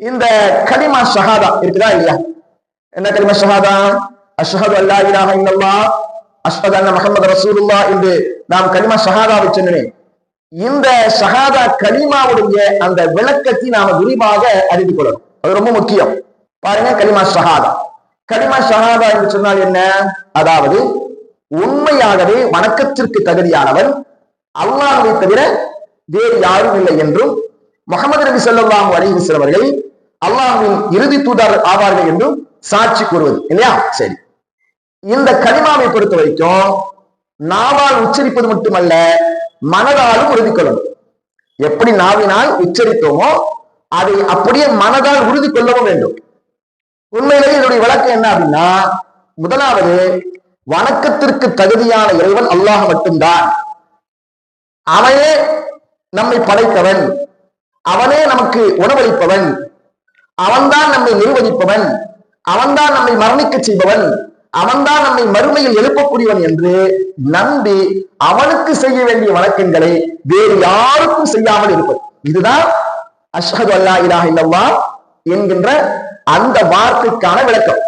இந்த கலிமா ஷஹாதா இருக்குதா இல்லையா? என்ன கலிமா ஷஹாதா? அஷ்ஹது அல்லா இலாஹ இல்லல்லாஹ் அஷ்ஹது அன்ன முஹம்மது ரசூலுல்லாஹ் என்று நாம் கலிமா ஷஹாதாவை சொன்னேன். இந்த ஷஹாதா கலிமாவுடைய அந்த விளக்கத்தை நாம விரிவாக அறிந்து கொள்ளணும். அது ரொம்ப முக்கியம். பாருங்க, கலிமா ஷஹாதா. கலிமா ஷஹாதா என்று சொன்னால் என்ன? அதாவது உண்மையாகவே வணக்கத்திற்கு தகுதியானவன் அல்லாஹ்வை தவிர வேறு யாரும் இல்லை என்றும், முஹம்மது நபி ஸல்லல்லாஹு அலைஹி வஸல்லம் அவர்கள் அல்லாஹ்வின் இறுதி தூதர் ஆவார்கள் என்றும் சாட்சி கூறுவது இல்லையா? சரி, இந்த கலிமாவை பொறுத்த வரைக்கும் நாவால் உச்சரிப்பது மட்டுமல்ல, மனதாலும் உறுதி கொள்ளணும். எப்படி நாவினால் உச்சரித்தோமோ அதை அப்படியே மனதால் உறுதி கொள்ளவும் வேண்டும். உண்மையிலேயே இதனுடைய விளக்கம் என்ன அப்படின்னா, முதலாவது வணக்கத்திற்கு தகுதியான இறைவன் அல்லாஹ் மட்டும்தான். அவனே நம்மை படைத்தவன், அவனே நமக்கு உணவளிப்பவன், அவன்தான் நம்மை நிர்வகிப்பவன், அவன்தான் நம்மை மரணிக்க செய்பவன், அவன்தான் நம்மை மறுமையில் எழுப்பக்கூடியவன் என்று நம்பி அவனுக்கு செய்ய வேண்டிய வணக்கங்களை வேறு யாருக்கும் செய்யாமல் இருப்பது. இதுதான் அஷ்ஹது அல்லா இலாஹ இல்லல்லாஹ் என்கின்ற அந்த வார்த்தைக்கான விளக்கம்.